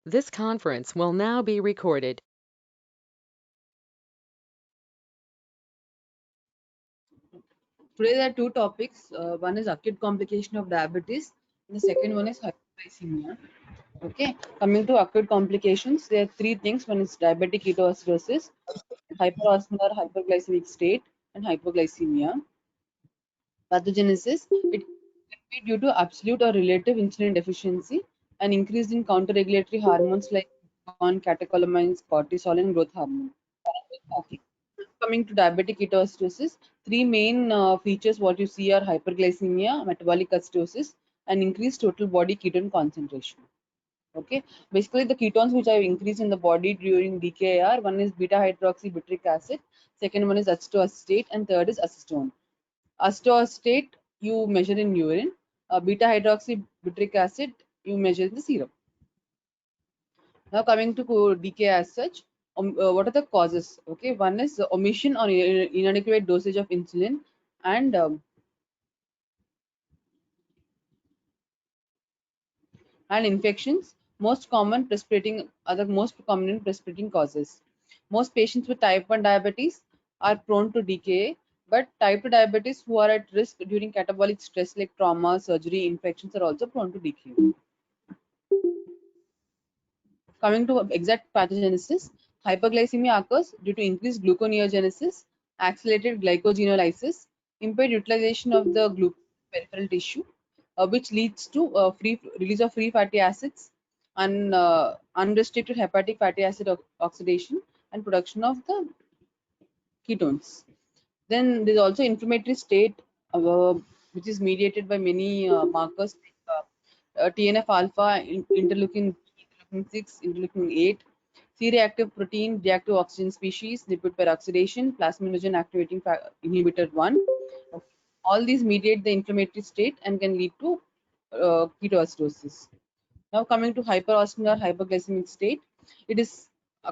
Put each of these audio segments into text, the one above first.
This conference will now be recorded. Today there are two topics. One is acute complication of diabetes, and the second one is hyperglycemia. Okay, coming to acute complications, there are three things. One is diabetic ketoacidosis, hyperosmolar hyperglycemic state, and hypoglycemia. Pathogenesis, it can be due to absolute or relative insulin deficiency, an increase in counter-regulatory hormones like glucagon, catecholamines, cortisol, and growth hormone. Okay. Coming to diabetic ketoacidosis, three main features what you see are hyperglycemia, metabolic acidosis, and increased total body ketone concentration. Okay, basically the ketones which have increased in the body during DKR, one is beta hydroxybutyric acid, second one is acetoacetate, and third is acetone. Acetoacetate you measure in urine, beta hydroxybutyric acid you measure in the serum. Now coming to DK as such, what are the causes? Okay, one is omission or inadequate dosage of insulin, and infections. Most common precipitating are the most common precipitating causes. Most patients with type 1 diabetes are prone to DKA, but type 2 diabetes who are at risk during catabolic stress like trauma, surgery, infections are also prone to DKA. Coming to exact pathogenesis, hyperglycemia occurs due to increased gluconeogenesis, accelerated glycogenolysis, impaired utilization of the glucose peripheral tissue, which leads to free release of free fatty acids and unrestricted hepatic fatty acid oxidation and production of the ketones. Then there's also inflammatory state, which is mediated by many markers like TNF alpha, interleukin 6, interleukin 8, C-reactive protein, reactive oxygen species, lipid peroxidation, plasminogen activating inhibitor 1. All these mediate the inflammatory state and can lead to ketoacidosis. Now coming to hyperosmolar hyperglycemic state, it is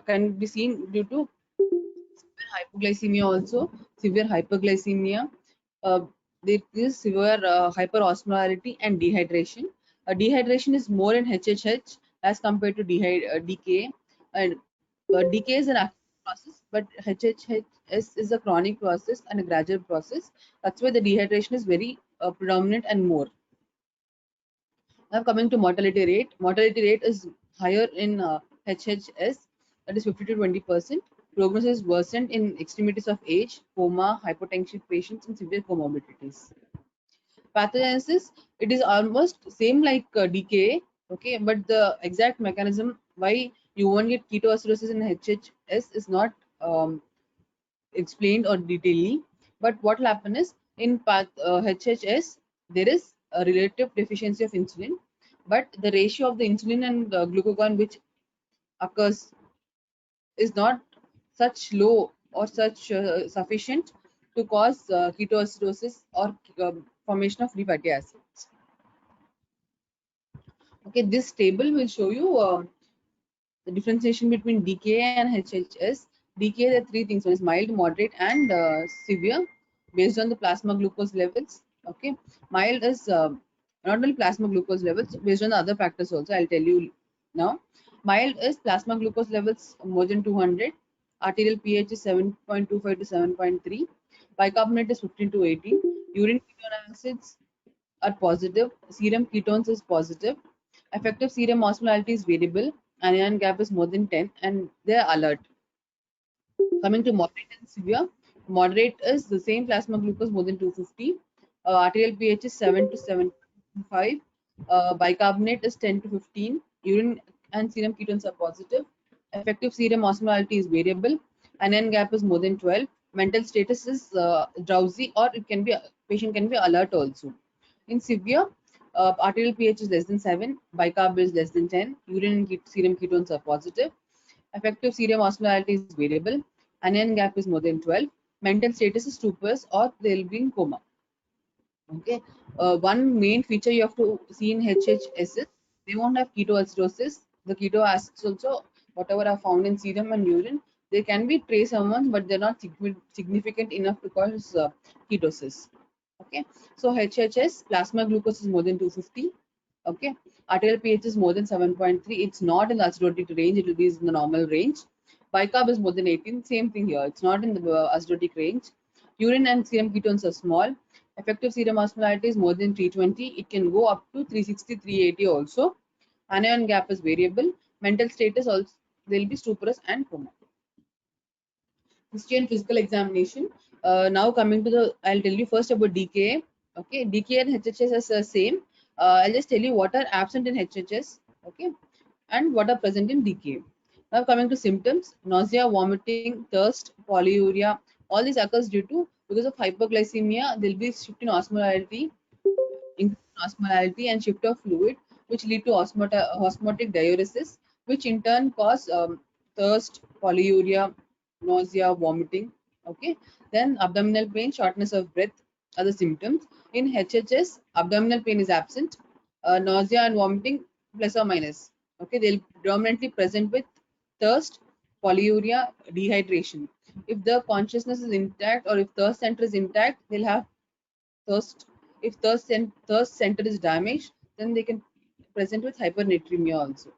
can be seen due to hypoglycemia also, severe hyperglycemia. Uh, there is severe hyperosmolarity and dehydration. Dehydration is more in HHH as compared to DK. And DK is an active process, but HHS is a chronic process and a gradual process. That's why the dehydration is very predominant and more. Now coming to mortality rate is higher in HHS, that is 50 to 20%. Prognosis worsened in extremities of age, coma, hypotension patients, and severe comorbidities. Pathogenesis, it is almost same like DKA, okay, but the exact mechanism why you won't get ketoacidosis in HHS is not explained or detailedly. But what will happen is in HHS there is a relative deficiency of insulin, but the ratio of the insulin and glucagon which occurs is not such low or such sufficient to cause ketoacidosis or formation of free fatty acids. Okay, this table will show you the differentiation between DKA and HHS. DKA, there are three things: one is mild, moderate, and severe, based on the plasma glucose levels. Okay, mild is not only plasma glucose levels, based on the other factors also. I'll tell you now. Mild is plasma glucose levels more than 200. Arterial pH is 7.25 to 7.3. Bicarbonate is 15 to 18. Urine ketone acids are positive. Serum ketones is positive. Effective serum osmolality is variable. Anion gap is more than 10 and they are alert. Coming to moderate and severe, moderate is the same plasma glucose more than 250. Arterial pH is 7 to 7.5. Bicarbonate is 10 to 15. Urine and serum ketones are positive. Effective serum osmolality is variable. Anion gap is more than 12. Mental status is drowsy, or it can be patient can be alert also. In severe, arterial pH is less than 7, bicarb is less than 10, urine and serum ketones are positive, effective serum osmolality is variable, anion gap is more than 12, mental status is stupors or they will be in coma. Okay, one main feature you have to see in HHS is they won't have ketoacidosis. The keto acids also, whatever are found in serum and urine, they can be trace amounts, but they're not significant enough to cause ketosis. Okay, so HHS plasma glucose is more than 250. Okay, Arterial pH is more than 7.3. It's not in the acidotic range. It will be in the normal range. Bicarb is more than 18. Same thing here. It's not in the acidotic range. Urine and serum ketones are small. Effective serum osmolarity is more than 320. It can go up to 360, 380 also. Anion gap is variable. Mental status also, there will be stuporous and coma. History and physical examination. Now coming to the, I'll tell you first about DKA. Okay, DKA and HHS is the same. I'll just tell you what are absent in HHS. Okay, and what are present in DKA. Now coming to symptoms: nausea, vomiting, thirst, polyuria. All these occurs due to because of hyperglycemia. There will be shift in osmolarity, and shift of fluid, which lead to osmotic diuresis, which in turn cause thirst, polyuria, nausea, vomiting. Okay, then abdominal pain, shortness of breath are the symptoms. In HHS, abdominal pain is absent, nausea and vomiting plus or minus. Okay, they'll predominantly present with thirst, polyuria, dehydration. If the consciousness is intact or if thirst center is intact, they'll have thirst. If thirst center is damaged, then they can present with hypernatremia also.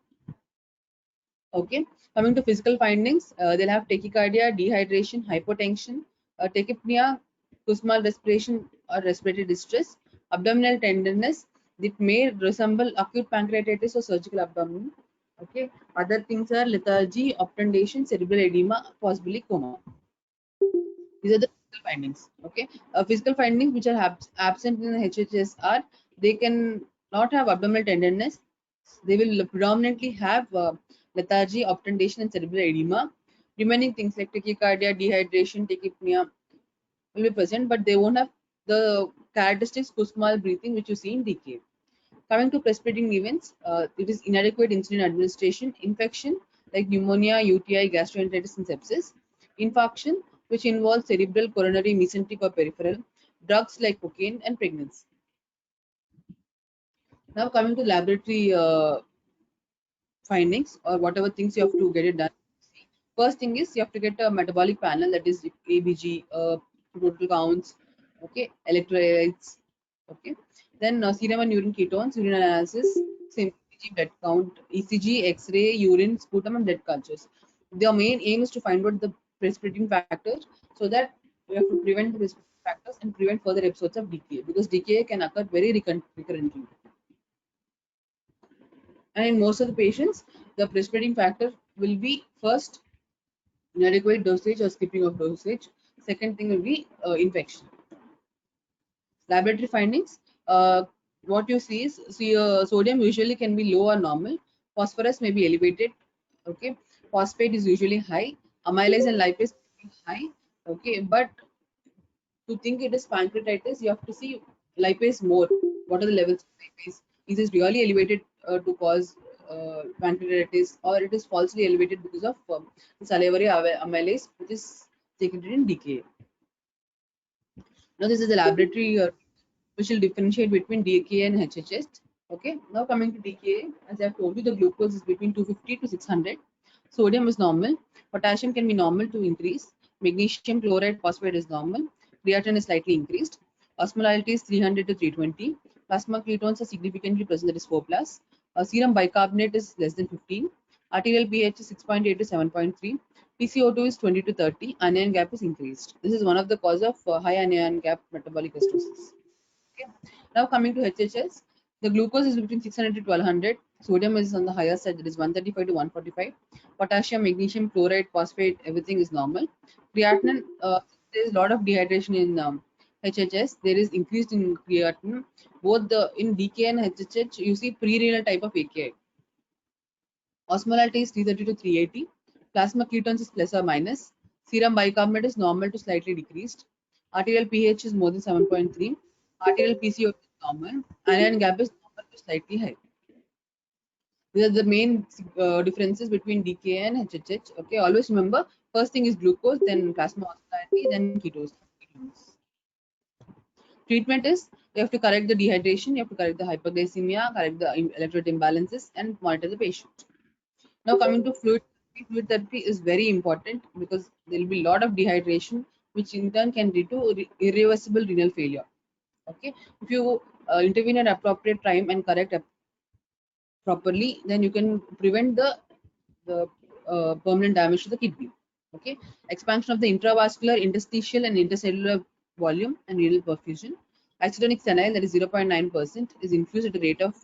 Okay, coming to physical findings, they'll have tachycardia, dehydration, hypotension, tachypnea, Kussmaul respiration or respiratory distress, abdominal tenderness. It may resemble acute pancreatitis or surgical abdomen. Okay, other things are lethargy, obtundation, cerebral edema, possibly coma. These are the physical findings. Okay, physical findings which are absent in the HHS are they can not have abdominal tenderness. They will predominantly have lethargy, obtundation, and cerebral edema. Remaining things like tachycardia, dehydration, tachypnea will be present, but they won't have the characteristics Kussmaul breathing which you see in DK. Coming to precipitating events, it is inadequate insulin administration, infection like pneumonia, UTI, gastroenteritis, and sepsis, infarction, which involves cerebral, coronary, mesenteric, or peripheral, drugs like cocaine, and pregnancy. Now, coming to laboratory findings or whatever things you have to get it done. First thing is you have to get a metabolic panel, that is ABG, total counts, okay, electrolytes, okay. Then serum and urine ketones, urine analysis, same ECG, blood count, ECG, X-ray, urine, sputum, and blood cultures. The main aim is to find out the precipitating factors so that we have to prevent the precipitating factors and prevent further episodes of DKA, because DKA can occur very recurrently. And in most of the patients, the precipitating factor will be first inadequate dosage or skipping of dosage. Second thing will be infection. Laboratory findings. What you see is sodium usually can be low or normal. Phosphorus may be elevated. Okay. Phosphate is usually high. Amylase and lipase high. Okay. But to think it is pancreatitis, you have to see lipase more. What are the levels of lipase? Is it really elevated to cause pancreatitis, or it is falsely elevated because of salivary amylase, which is secreted in DKA? Now, this is the laboratory which will differentiate between DKA and HHS. Okay. Now, coming to DKA, as I have told you, the glucose is between 250 to 600. Sodium is normal. Potassium can be normal to increase. Magnesium chloride phosphate is normal. Creatinine is slightly increased. Osmolarity is 300 to 320. Plasma ketones are significantly present, that is 4 plus. Serum bicarbonate is less than 15. Arterial pH is 6.8 to 7.3. PCO2 is 20 to 30. Anion gap is increased. This is one of the cause of high anion gap metabolic acidosis. Okay. Now coming to HHS, the glucose is between 600 to 1200. Sodium is on the higher side, that is 135 to 145. Potassium, magnesium, chloride, phosphate, everything is normal. Creatinine, there is a lot of dehydration in HHS. There is increased in creatinine. Both in DK and HHS, you see pre-renal type of AKI. Osmolarity is 330 to 380. Plasma ketones is plus or minus. Serum bicarbonate is normal to slightly decreased. Arterial pH is more than 7.3. Arterial PCO is normal. Anion gap is normal to slightly high. These are the main differences between DKA and HHH. Okay, always remember, first thing is glucose, then plasma osmolarity, then ketones. Treatment is you have to correct the dehydration, you have to correct the hyperglycemia, correct the electrolyte imbalances, and monitor the patient. Now coming to fluid therapy is very important because there will be a lot of dehydration, which in turn can lead to irreversible renal failure. Okay, if you intervene at appropriate time and correct properly, then you can prevent the permanent damage to the kidney. Okay, expansion of the intravascular, interstitial, and intercellular volume and renal perfusion. Isotonic saline, that is 0.9%, is infused at a rate of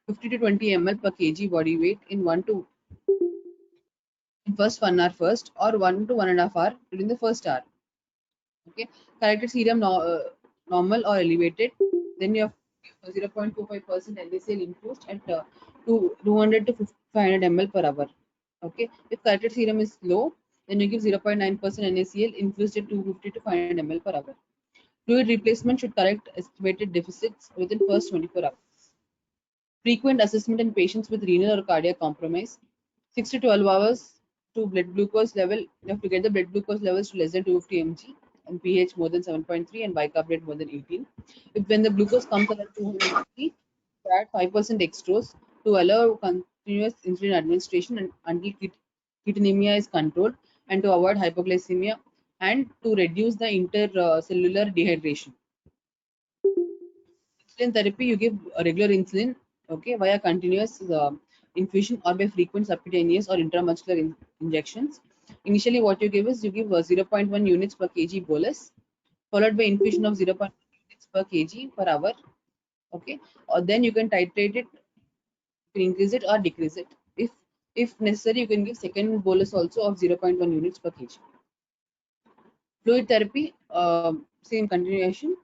50 to 20 ml per kg body weight in first 1 hour first, or 1 to 1.5 hour during the first hour. Okay, corrected serum normal or elevated, then you have 0.25% NaCl infused at 200 to 500 ml per hour. Okay, if corrected serum is low, then you give 0.9% NaCl infused at 250 to 500 ml per hour. Fluid replacement should correct estimated deficits within first 24 hours. Frequent assessment in patients with renal or cardiac compromise. 6 to 12 hours to blood glucose level. You have to get the blood glucose levels to less than 250 mg and pH more than 7.3 and bicarbonate more than 18. If when the glucose comes under 250, add 5% dextrose to allow continuous insulin administration until ketonemia is controlled, and to avoid hypoglycemia, and to reduce the intercellular dehydration. Insulin therapy, you give a regular insulin, okay, via continuous infusion or by frequent subcutaneous or intramuscular injections. Initially, what you give is you give 0.1 units per kg bolus, followed by infusion of 0.1 units per kg per hour. Okay, or then you can titrate it, you can increase it or decrease it. If necessary, you can give second bolus also of 0.1 units per kg. Fluid therapy, same continuation,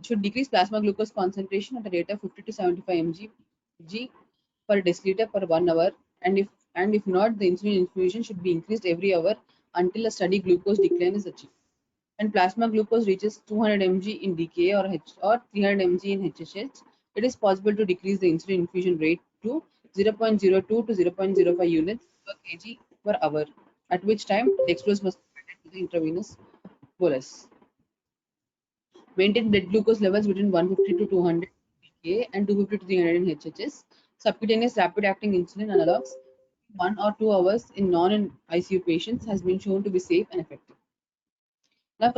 should decrease plasma glucose concentration at a rate of 50 to 75 mg per deciliter per 1 hour, and if not, the insulin infusion should be increased every hour until a steady glucose decline is achieved. And plasma glucose reaches 200 mg in DKA or 300 mg in HHH, it is possible to decrease the insulin infusion rate to 0.02 to 0.05 units per kg per hour, at which time dextrose must be added to the intravenous bolus. Maintain blood glucose levels between 150 to 200 DKA and 250 to 300 in HHS. Subcutaneous rapid-acting insulin analogs 1 or 2 hours in non-ICU patients has been shown to be safe and effective. Now,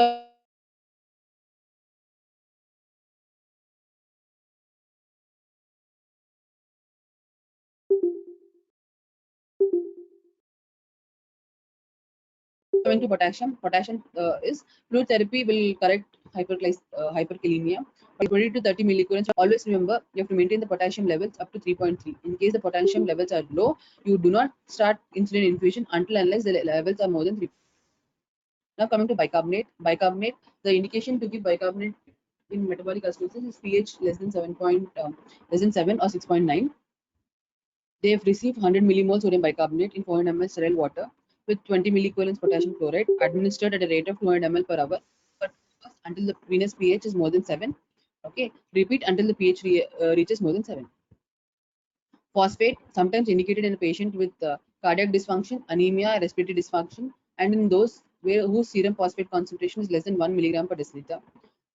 coming to potassium, is fluid therapy will correct hyperkalemia. 20 to 30 milligrams. Always remember, you have to maintain the potassium levels up to 3.3. In case the potassium levels are low, you do not start insulin infusion until unless the levels are more than 3. Now coming to bicarbonate. Bicarbonate, the indication to give bicarbonate in metabolic acidosis is pH less than 7 or 6.9. They have received 100 millimoles sodium bicarbonate in 400 ml sterile water with 20 milliequivalents potassium chloride administered at a rate of 200 ml per hour until the venous pH is more than 7. Okay, repeat until the pH reaches more than 7. Phosphate, sometimes indicated in a patient with cardiac dysfunction, anemia, respiratory dysfunction, and in those whose serum phosphate concentration is less than 1 milligram per deciliter.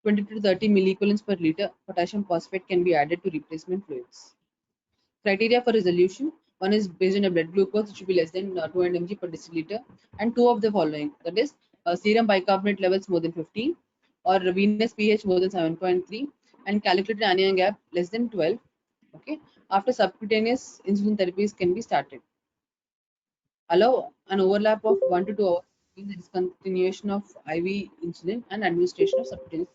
20 to 30 milliequivalents per liter potassium phosphate can be added to replacement fluids. Criteria for resolution: one is based on a blood glucose, it should be less than 200 mg per deciliter, and two of the following, that is serum bicarbonate levels more than 15, or venous pH more than 7.3, and calculated anion gap less than 12. Okay, after subcutaneous insulin therapies can be started. Allow an overlap of 1 to 2 hours between the discontinuation of IV insulin and administration of subcutaneous.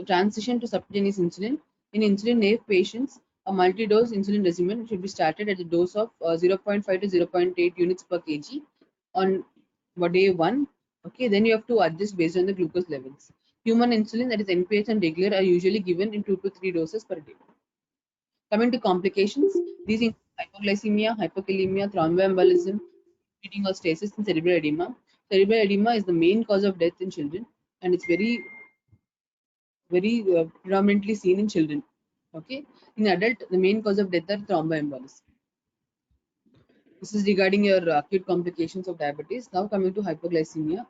Transition to subcutaneous insulin. In insulin naive patients, a multi-dose insulin regimen should be started at a dose of 0.5 to 0.8 units per kg on day 1. Okay, then you have to adjust based on the glucose levels. Human insulin, that is NPH and regular, are usually given in 2 to 3 doses per day. Coming to complications, these include hypoglycemia, hypokalemia, thromboembolism, bleeding or stasis, and cerebral edema. Cerebral edema is the main cause of death in children, and it's very predominantly seen in children. Okay, in adult, the main cause of death are thromboembolism. This is regarding your acute complications of diabetes. Now coming to hypoglycemia.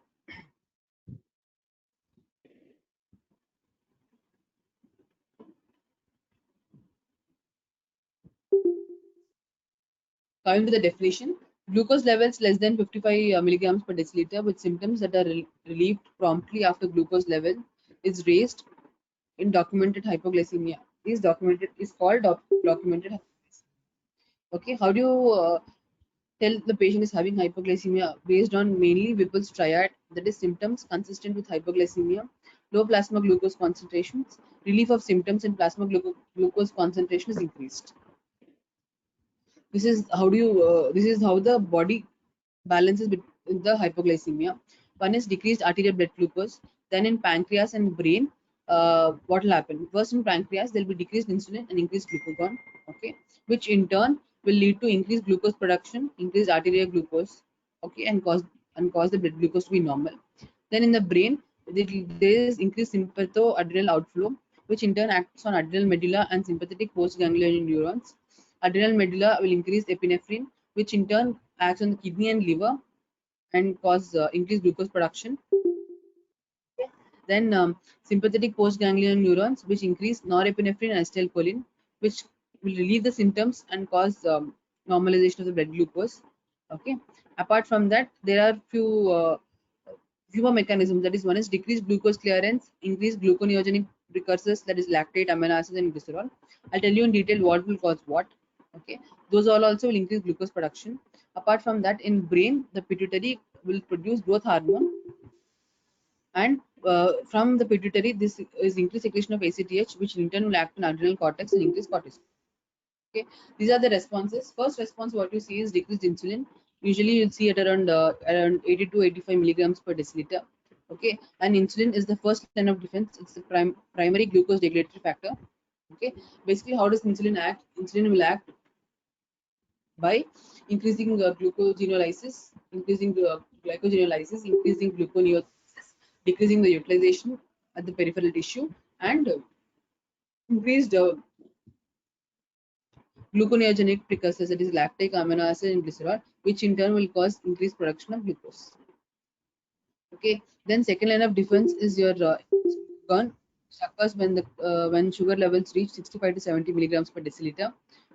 Coming to the definition, glucose levels less than 55 milligrams per deciliter with symptoms that are relieved promptly after glucose level is raised in documented hypoglycemia. is called documented hypoglycemia. Okay, how do you tell the patient is having hypoglycemia? Based on mainly Whipple's triad, that is symptoms consistent with hypoglycemia, low plasma glucose concentrations, relief of symptoms, and plasma glucose concentration is increased. This is how do you this is how the body balances with the hypoglycemia. One is decreased arterial blood glucose. Then in pancreas and brain, what will happen? First in pancreas, there will be decreased insulin and increased glucagon, okay, which in turn will lead to increased glucose production, increased arterial glucose, okay, and cause the blood glucose to be normal. Then in the brain, there is increased sympathoadrenal outflow, which in turn acts on adrenal medulla and sympathetic postganglion neurons. Adrenal medulla will increase epinephrine, which in turn acts on the kidney and liver and cause increased glucose production. Then sympathetic postganglion neurons, which increase norepinephrine and acetylcholine, which will relieve the symptoms and cause normalization of the blood glucose. Okay. Apart from that, there are few more mechanisms. That is, one is decreased glucose clearance, increased gluconeogenic precursors, that is lactate, amino acids, and glycerol. I'll tell you in detail what will cause what. Okay, those all also will increase glucose production. Apart from that, in brain, the pituitary will produce growth hormone, and from the pituitary, this is increased secretion of ACTH, which in turn will act on adrenal cortex and increase cortisol. Okay, these are the responses. First response, what you see is decreased insulin. Usually, you'll see it around 80 to 85 milligrams per deciliter. Okay, and insulin is the first line of defense. It's the primary glucose regulatory factor. Okay, basically, how does insulin act? Insulin will act by increasing glucogenolysis, increasing glycogenolysis, increasing gluconeogenesis, decreasing the utilization at the peripheral tissue, and increased gluconeogenic precursors, that is lactic, amino acid, and glycerol, which in turn will cause increased production of glucose. Okay, then second line of defense is your glucagon, which occurs when sugar levels reach 65 to 70 milligrams per deciliter.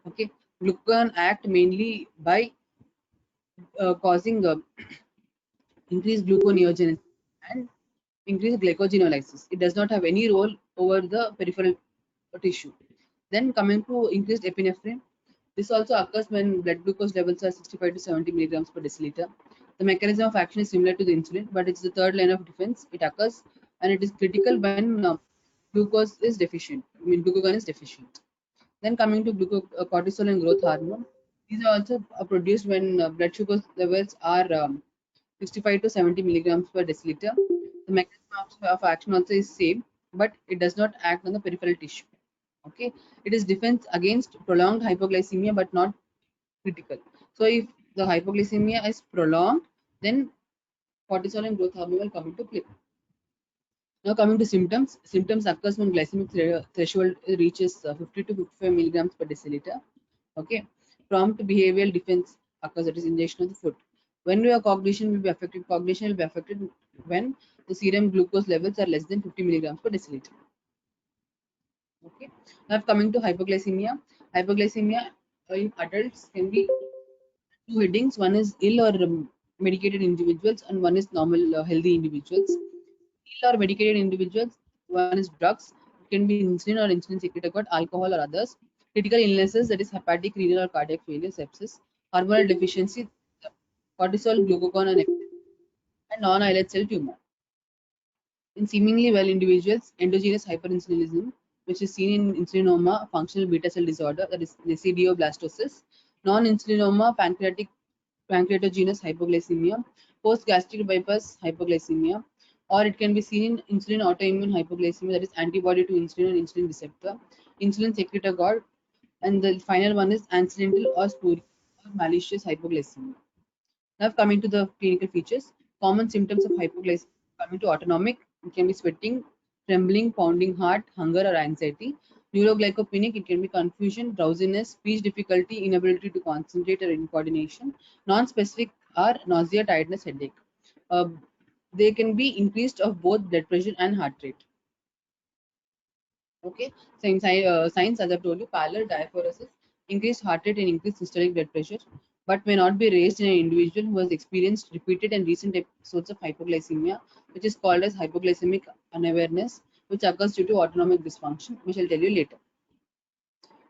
Okay, glucagon act mainly by causing increased gluconeogenesis and increased glycogenolysis. It does not have any role over the peripheral tissue. Then coming to increased epinephrine, this also occurs when blood glucose levels are 65 to 70 milligrams per deciliter. The mechanism of action is similar to the insulin, but it's the third line of defense. It occurs and it is critical when glucose is deficient. Glucagon is deficient. Then coming to cortisol and growth hormone, these are also produced when blood sugar levels are 65 to 70 milligrams per deciliter. The mechanism of action also is same, but it does not act on the peripheral tissue. Okay, it is defense against prolonged hypoglycemia, but not critical. So if the hypoglycemia is prolonged, then cortisol and growth hormone will come into play. Now coming to symptoms, symptoms occurs when glycemic threshold reaches 50 to 55 milligrams per deciliter. Okay, prompt behavioral defense occurs, that is ingestion of the food. When your cognition will be affected? Cognition will be affected when the serum glucose levels are less than 50 milligrams per deciliter. Okay, now coming to hypoglycemia. Hypoglycemia in adults can be two headings. One is ill or medicated individuals, and one is normal healthy individuals. Ill or medicated individuals, one is drugs. It can be insulin or insulin secretagogue, alcohol or others. Critical illnesses, that is hepatic, renal or cardiac failure, sepsis, hormonal deficiency, cortisol, glucagon, and non-islet cell tumor. In seemingly well individuals, endogenous hyperinsulinism, which is seen in insulinoma, functional beta cell disorder, that is nesidioblastosis, non-insulinoma, pancreatogenous hypoglycemia, post-gastric bypass hypoglycemia, or it can be seen in insulin autoimmune hypoglycemia, that is antibody to insulin and insulin receptor, insulin secretagogue, and the final one is accidental or spurious or malicious hypoglycemia. Now coming to the clinical features, common symptoms of hypoglycemia. Coming to autonomic, it can be sweating, trembling, pounding heart, hunger or anxiety. Neuroglycopenic, it can be confusion, drowsiness, speech difficulty, inability to concentrate or incoordination. Non-specific are nausea, tiredness, headache. They can be increased of both blood pressure and heart rate. Okay, signs as I've told you, pallor, diaphoresis, increased heart rate and increased systolic blood pressure, but may not be raised in an individual who has experienced repeated and recent episodes of hypoglycemia, which is called as hypoglycemic unawareness, which occurs due to autonomic dysfunction, which I'll tell you later.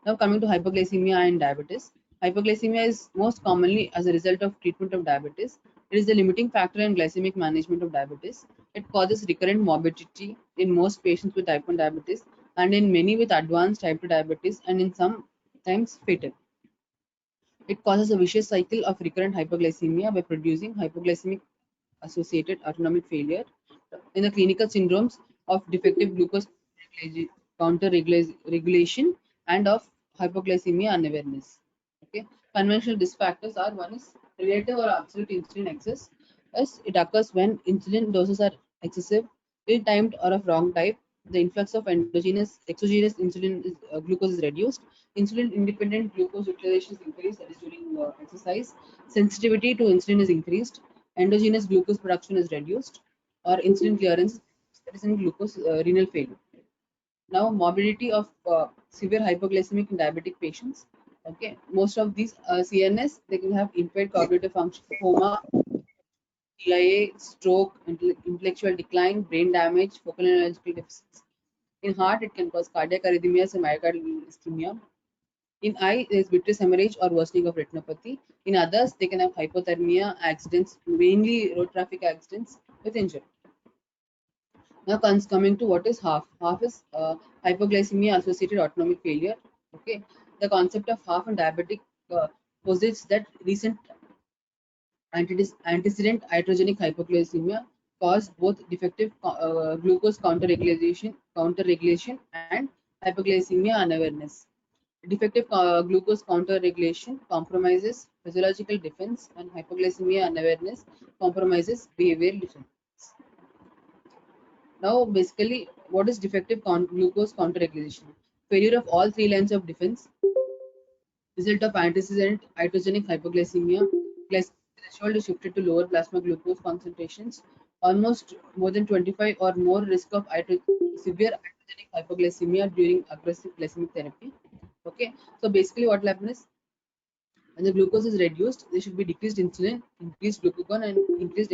Now coming to hypoglycemia and diabetes. Hypoglycemia is most commonly as a result of treatment of diabetes. It is the limiting factor in glycemic management of diabetes. It causes recurrent morbidity in most patients with type 1 diabetes and in many with advanced type 2 diabetes and in some times fatal. It causes a vicious cycle of recurrent hypoglycemia by producing hypoglycemic associated autonomic failure in the clinical syndromes of defective glucose counter regulation and of hypoglycemia unawareness. Okay, conventional risk factors are: one is relative or absolute insulin excess, as it occurs when insulin doses are excessive, ill-timed, or of wrong type. The influx of exogenous insulin glucose is reduced. Insulin independent glucose utilization is increased, that is during exercise. Sensitivity to insulin is increased. Endogenous glucose production is reduced, or insulin clearance, that is in glucose renal failure. Now, morbidity of severe hypoglycemic in diabetic patients. Okay, most of these CNS, they can have impaired cognitive function, coma, TIA, stroke, intellectual decline, brain damage, focal neurological deficits. In heart, it can cause cardiac arrhythmias and myocardial ischemia. In eye, there is vitreous hemorrhage or worsening of retinopathy. In others, they can have hypothermia, accidents, mainly road traffic accidents with injury. Now coming to what is HAF. HAF is hypoglycemia associated autonomic failure. Okay, the concept of HAF and diabetic posits that recent antecedent iatrogenic hypoglycemia cause both defective glucose counter-regulation and hypoglycemia unawareness. Defective glucose counter-regulation compromises physiological defense, and hypoglycemia unawareness compromises behavioral defense. Now, basically, what is defective glucose counter-regulation? Failure of all three lines of defense, result of antecedent iatrogenic hypoglycemia, glycemic threshold is shifted to lower plasma glucose concentrations, almost more than 25 or more risk of severe iatrogenic hypoglycemia during aggressive glycemic therapy. Okay, so basically what will happen is when the glucose is reduced, there should be decreased insulin, increased glucagon, and increased.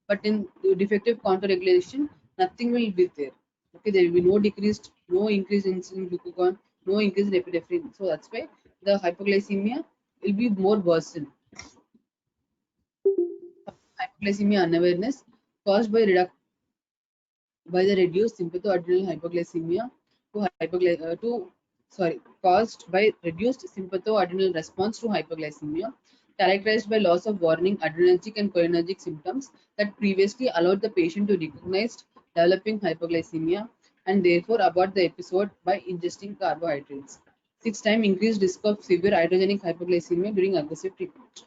But in defective counter-regulation, nothing will be there. Okay, there will be no increase in insulin glucagon, no increase in epinephrine. So that's why the hypoglycemia will be more worsened. Hypoglycemia unawareness caused by the reduced sympathoadrenal hypoglycemia caused by reduced sympathoadrenal response to hypoglycemia, characterized by loss of warning adrenergic and cholinergic symptoms that previously allowed the patient to recognize developing hypoglycemia and therefore abort the episode by ingesting carbohydrates. 6 times increased risk of severe iatrogenic hypoglycemia during aggressive treatment.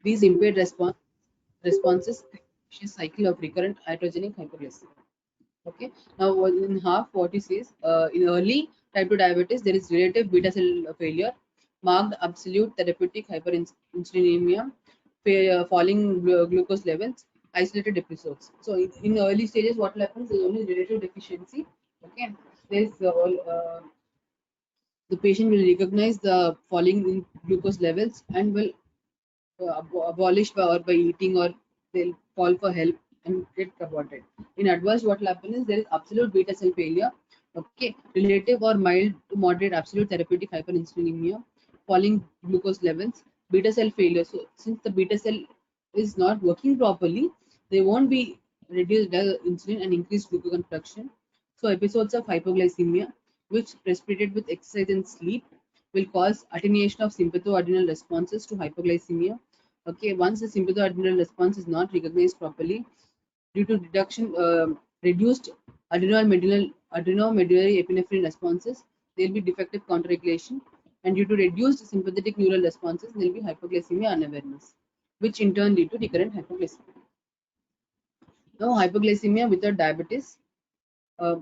These impaired responses create a vicious cycle of recurrent iatrogenic hypoglycemia. Okay, now in half what it says, in early type 2 diabetes, there is relative beta cell failure, marked absolute therapeutic hyperinsulinemia, falling glucose levels, isolated episodes. So in early stages, what happens is only relative deficiency. Okay, there's the patient will recognize the falling in glucose levels and will abolished by eating, or they'll call for help and get aborted. In advanced, what will happen is there is absolute beta cell failure, okay, relative or mild to moderate absolute therapeutic hyperinsulinemia, falling glucose levels, beta cell failure. So since the beta cell is not working properly, they won't be reduced the insulin and increased glucagon production. So episodes of hypoglycemia, which precipitated with exercise and sleep, will cause attenuation of sympathoadrenal responses to hypoglycemia. Okay, once the sympathoadrenal response is not recognized properly due to reduced adrenomedullary epinephrine responses, there will be defective counterregulation, and due to reduced sympathetic neural responses, there will be hypoglycemia unawareness, which in turn lead to recurrent hypoglycemia. Now, hypoglycemia without diabetes.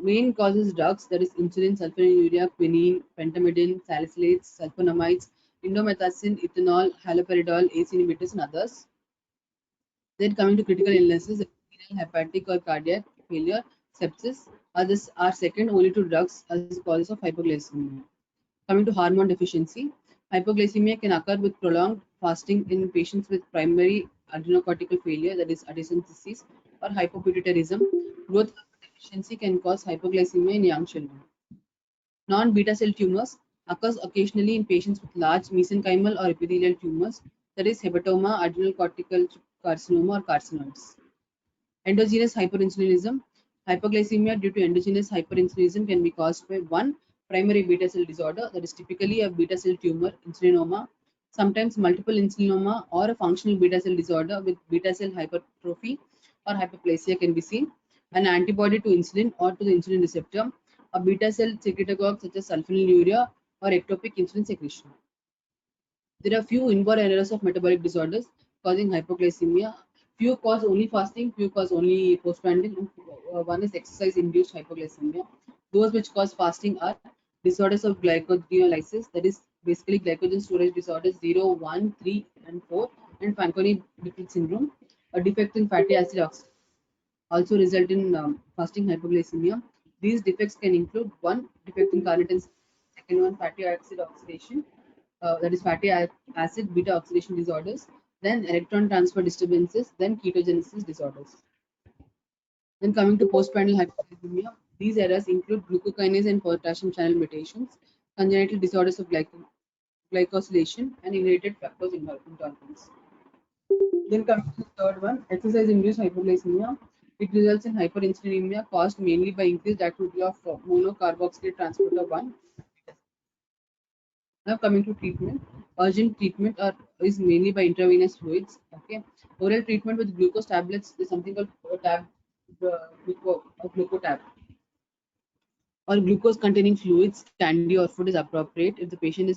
Main causes drugs, that is insulin, sulfonylurea, quinine, pentamidine, salicylates, sulfonamides, indomethacin, ethanol, haloperidol, ACE inhibitors, and others. Then coming to critical illnesses, renal, hepatic, or cardiac failure, sepsis, others are second only to drugs as causes of hypoglycemia. Coming to hormone deficiency, hypoglycemia can occur with prolonged fasting in patients with primary adrenocortical failure, that is Addison's disease, or hypopituitarism. Growth deficiency can cause hypoglycemia in young children. Non-beta cell tumors occurs occasionally in patients with large mesenchymal or epithelial tumors, that is hepatoma, adrenal cortical carcinoma, or carcinoids. Endogenous hyperinsulinism. Hyperglycemia due to endogenous hyperinsulinism can be caused by one primary beta cell disorder, that is typically a beta cell tumor, insulinoma, sometimes multiple insulinoma, or a functional beta cell disorder with beta cell hypertrophy or hyperplasia can be seen. An antibody to insulin or to the insulin receptor, a beta cell secretagogue such as sulfonylurea, or ectopic insulin secretion. There are few inborn errors of metabolic disorders causing hypoglycemia. Few cause only fasting, few cause only postprandial, and one is exercise-induced hypoglycemia. Those which cause fasting are disorders of glycogenolysis, that is basically glycogen storage disorders 0, 1, 3, and 4, and Fanconi-Bickel syndrome. A defect in fatty acid oxidation also result in fasting hypoglycemia. These defects can include one defect in carnitine, second one fatty acid oxidation, that is acid beta oxidation disorders, then electron transfer disturbances, then ketogenesis disorders. Then coming to postprandial hypoglycemia, these errors include glucokinase and potassium channel mutations, congenital disorders of glycosylation, and inherited fructose intolerance. Then coming to the third one, exercise-induced hypoglycemia. It results in hyperinsulinemia caused mainly by increased activity of monocarboxylate transporter 1. Now coming to treatment, urgent treatment is mainly by intravenous fluids. Okay, oral treatment with glucose tablets is something called glucotab or glucose-containing fluids, candy or food is appropriate if the patient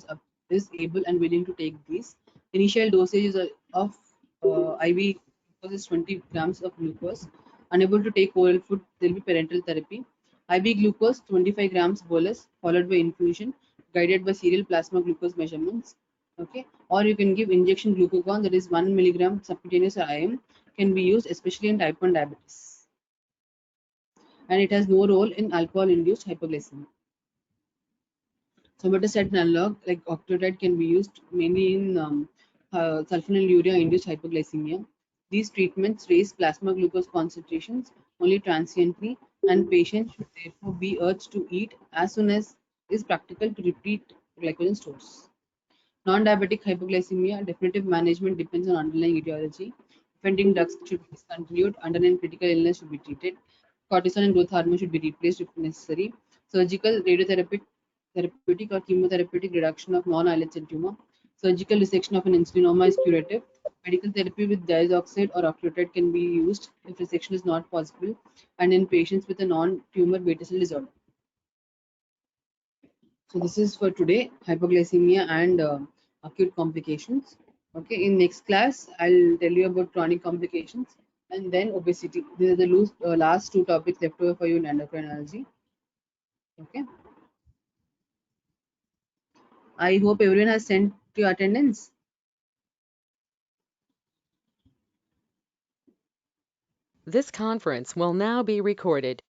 is able and willing to take these. Initial dosages of IV glucose is 20 grams of glucose. Unable to take oral food, there will be parenteral therapy. IV glucose 25 grams bolus followed by infusion guided by serial plasma glucose measurements. Okay, or you can give injection glucagon, that is 1 milligram subcutaneous IM, can be used especially in type 1 diabetes, and it has no role in alcohol-induced hypoglycemia. Somatostatin analog like octreotide can be used mainly in sulfonylurea-induced hypoglycemia. These treatments raise plasma glucose concentrations only transiently, and patients should therefore be urged to eat as soon as is practical to replete glycogen stores. Non-diabetic hypoglycemia definitive management depends on underlying etiology. Offending drugs should be discontinued. Underlying critical illness should be treated. Cortisol and growth hormone should be replaced if necessary. Surgical, radiotherapeutic, therapeutic or chemotherapeutic reduction of non-islet cell tumor. Surgical resection of an insulinoma is curative. Medical therapy with diazoxide or octreotide can be used if resection is not possible and in patients with a non-tumor beta cell disorder. So this is for today, hypoglycemia and acute complications. Okay, in next class, I'll tell you about chronic complications and then obesity. These are the last two topics left over for you in endocrinology. Okay, I hope everyone has sent your attendance. This conference will now be recorded.